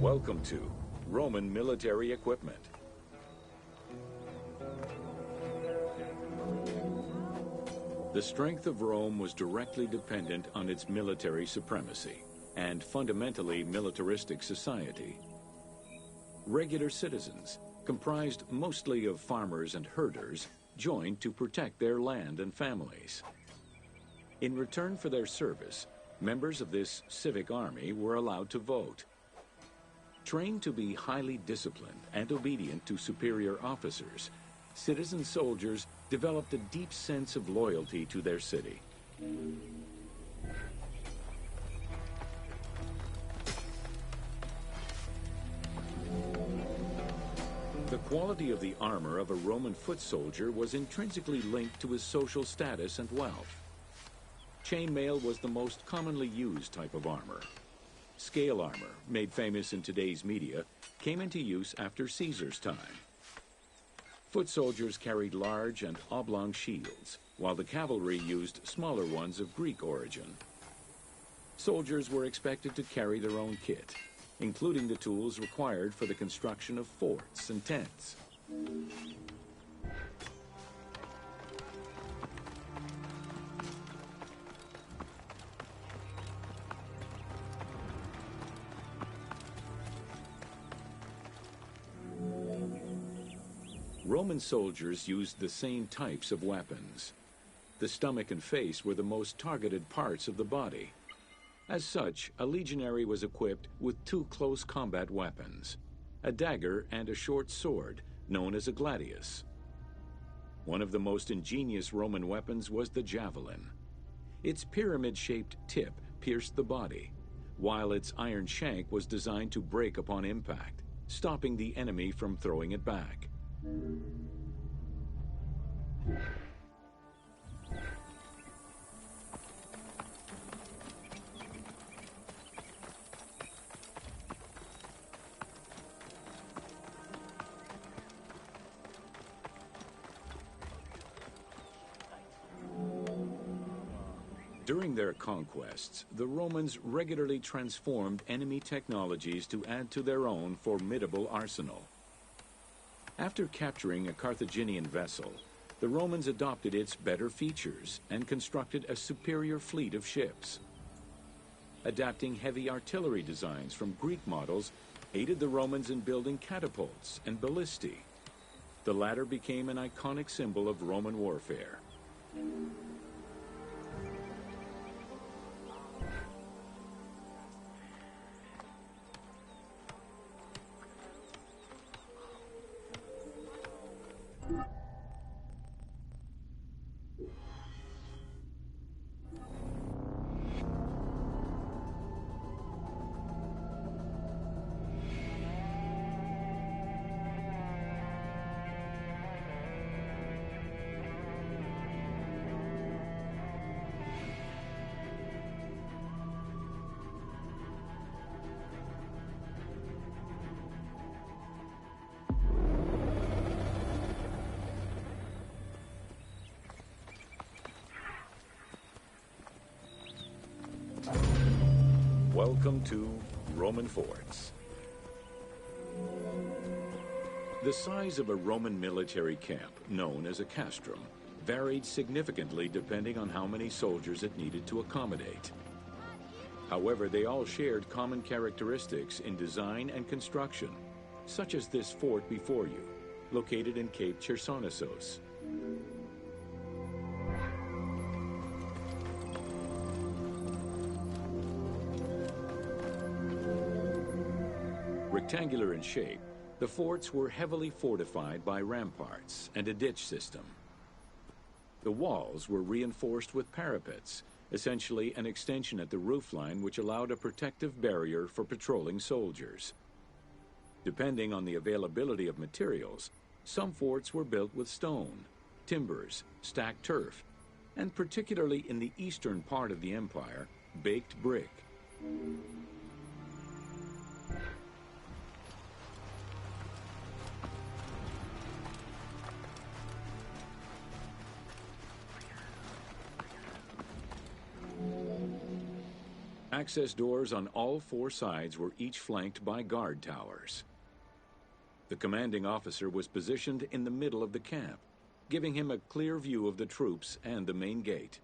Welcome to Roman military equipment. The strength of Rome was directly dependent on its military supremacy and fundamentally militaristic society. Regular citizens, comprised mostly of farmers and herders, joined to protect their land and families. In return for their service, members of this civic army were allowed to vote. Trained to be highly disciplined and obedient to superior officers, citizen soldiers developed a deep sense of loyalty to their city. The quality of the armor of a Roman foot soldier was intrinsically linked to his social status and wealth. Chainmail was the most commonly used type of armor. Scale armor, made famous in today's media, came into use after Caesar's time. Foot soldiers carried large and oblong shields, while the cavalry used smaller ones of Greek origin. Soldiers were expected to carry their own kit, including the tools required for the construction of forts and tents. Roman soldiers used the same types of weapons. The stomach and face were the most targeted parts of the body. As such, a legionary was equipped with two close combat weapons, a dagger and a short sword, known as a gladius. One of the most ingenious Roman weapons was the javelin. Its pyramid-shaped tip pierced the body, while its iron shank was designed to break upon impact, stopping the enemy from throwing it back. During their conquests, the Romans regularly transformed enemy technologies to add to their own formidable arsenal. After capturing a Carthaginian vessel, the Romans adopted its better features and constructed a superior fleet of ships. Adapting heavy artillery designs from Greek models aided the Romans in building catapults and ballistae. The latter became an iconic symbol of Roman warfare. Welcome to Roman forts. The size of a Roman military camp, known as a castrum, varied significantly depending on how many soldiers it needed to accommodate. However, they all shared common characteristics in design and construction, such as this fort before you, located in Cape Chersonesos. Rectangular in shape, the forts were heavily fortified by ramparts and a ditch system. The walls were reinforced with parapets, essentially an extension at the roofline which allowed a protective barrier for patrolling soldiers. Depending on the availability of materials, some forts were built with stone, timbers, stacked turf, and particularly in the eastern part of the empire, baked brick. Access doors on all four sides were each flanked by guard towers. The commanding officer was positioned in the middle of the camp, giving him a clear view of the troops and the main gate.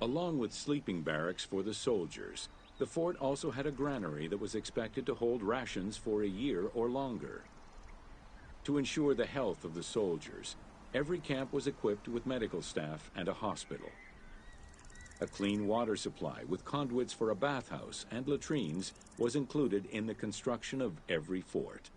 Along with sleeping barracks for the soldiers, the fort also had a granary that was expected to hold rations for a year or longer. To ensure the health of the soldiers, every camp was equipped with medical staff and a hospital. A clean water supply with conduits for a bathhouse and latrines was included in the construction of every fort.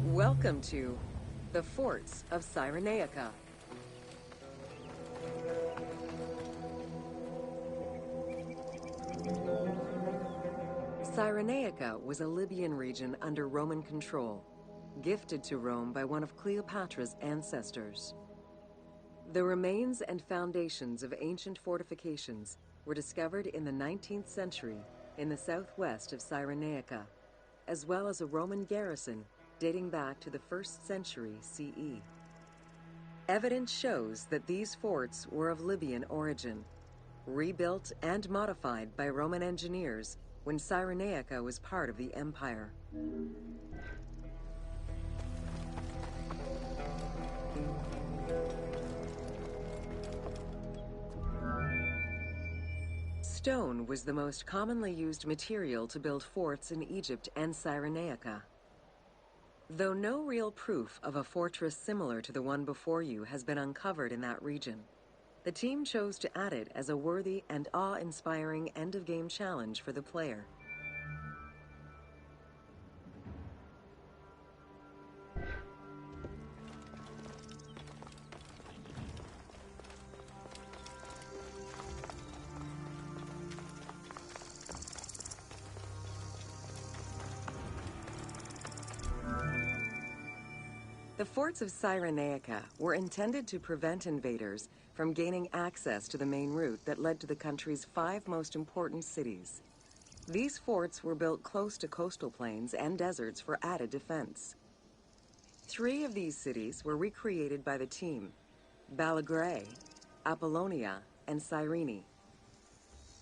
Welcome to the Forts of Cyrenaica. Cyrenaica was a Libyan region under Roman control, gifted to Rome by one of Cleopatra's ancestors. The remains and foundations of ancient fortifications were discovered in the 19th century in the southwest of Cyrenaica, as well as a Roman garrison dating back to the 1st century CE. Evidence shows that these forts were of Libyan origin, rebuilt and modified by Roman engineers when Cyrenaica was part of the empire. Stone was the most commonly used material to build forts in Egypt and Cyrenaica. Though no real proof of a fortress similar to the one before you has been uncovered in that region, the team chose to add it as a worthy and awe-inspiring end-of-game challenge for the player. The forts of Cyrenaica were intended to prevent invaders from gaining access to the main route that led to the country's 5 most important cities. These forts were built close to coastal plains and deserts for added defense. 3 of these cities were recreated by the team: Balagrae, Apollonia, and Cyrene.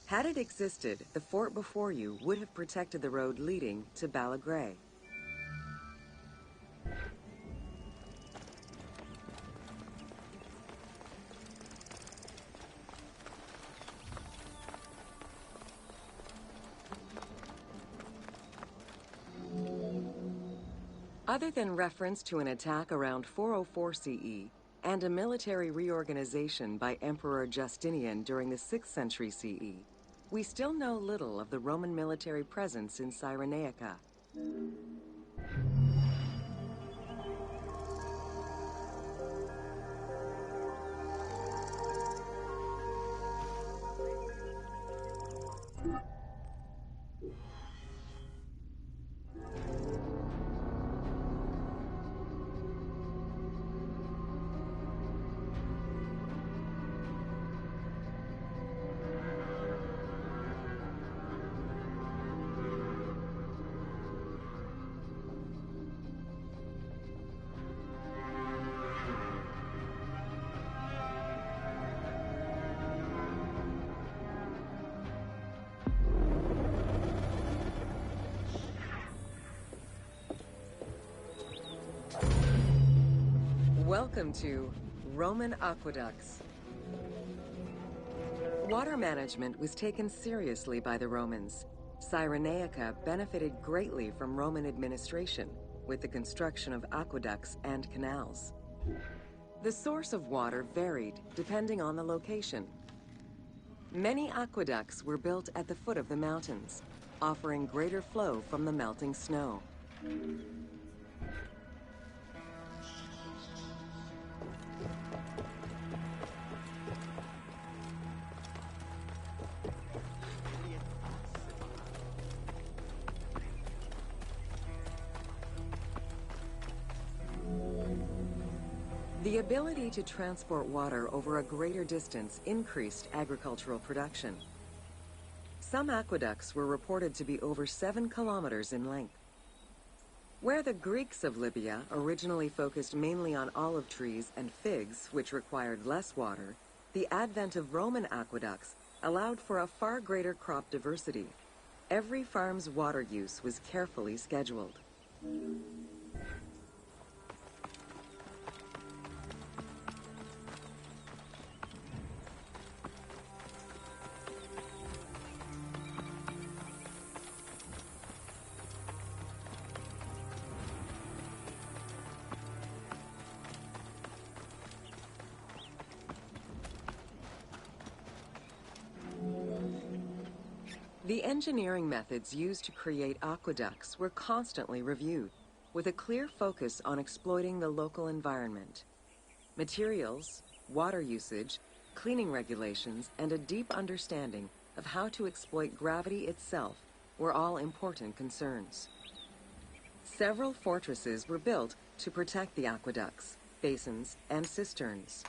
Had it existed, the fort before you would have protected the road leading to Balagrae. Other than reference to an attack around 404 CE and a military reorganization by Emperor Justinian during the 6th century CE, we still know little of the Roman military presence in Cyrenaica. Welcome to Roman Aqueducts. Water management was taken seriously by the Romans. Cyrenaica benefited greatly from Roman administration with the construction of aqueducts and canals. The source of water varied depending on the location. Many aqueducts were built at the foot of the mountains, offering greater flow from the melting snow. The ability to transport water over a greater distance increased agricultural production. Some aqueducts were reported to be over 7 kilometers in length. Where the Greeks of Libya originally focused mainly on olive trees and figs, which required less water, the advent of Roman aqueducts allowed for a far greater crop diversity. Every farm's water use was carefully scheduled. The engineering methods used to create aqueducts were constantly reviewed, with a clear focus on exploiting the local environment. Materials, water usage, cleaning regulations, and a deep understanding of how to exploit gravity itself were all important concerns. Several fortresses were built to protect the aqueducts, basins, and cisterns.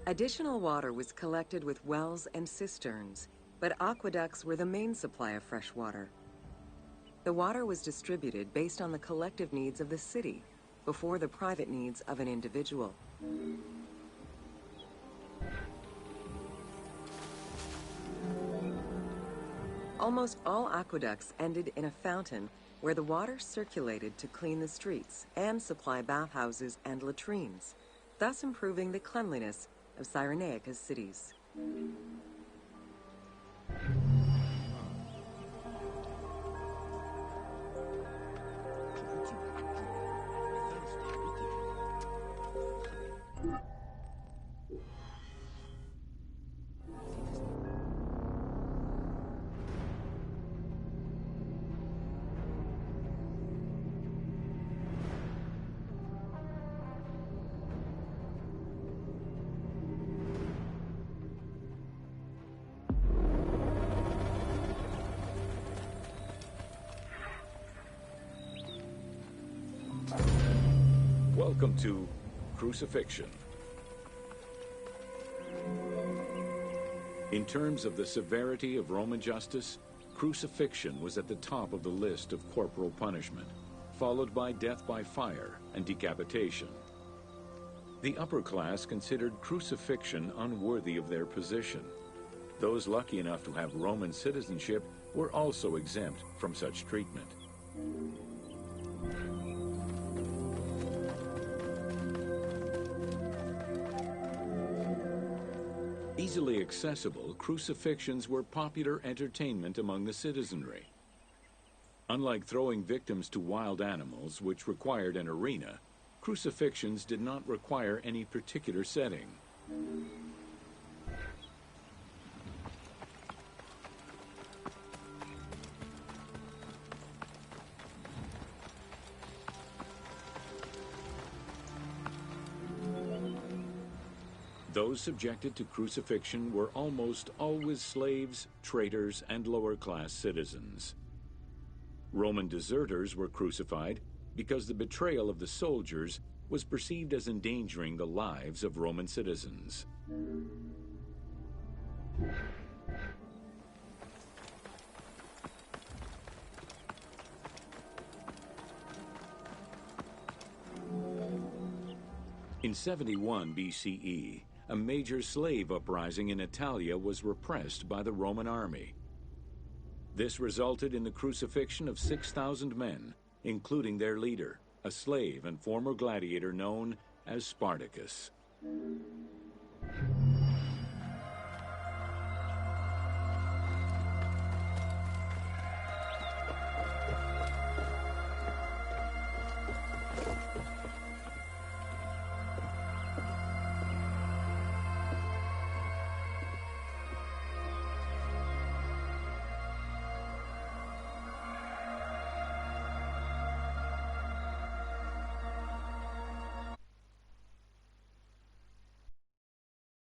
Additional water was collected with wells and cisterns, but aqueducts were the main supply of fresh water. The water was distributed based on the collective needs of the city before the private needs of an individual. Almost all aqueducts ended in a fountain where the water circulated to clean the streets and supply bathhouses and latrines, thus improving the cleanliness of Cyrenaica's cities. Welcome to Crucifixion. In terms of the severity of Roman justice, crucifixion was at the top of the list of corporal punishment, followed by death by fire and decapitation. The upper class considered crucifixion unworthy of their position. Those lucky enough to have Roman citizenship were also exempt from such treatment. Easily accessible, crucifixions were popular entertainment among the citizenry. Unlike throwing victims to wild animals, which required an arena, crucifixions did not require any particular setting. Those subjected to crucifixion were almost always slaves, traitors, and lower-class citizens. Roman deserters were crucified because the betrayal of the soldiers was perceived as endangering the lives of Roman citizens. In 71 BCE, a major slave uprising in Italia was repressed by the Roman army. This resulted in the crucifixion of 6,000 men, including their leader, a slave and former gladiator known as Spartacus.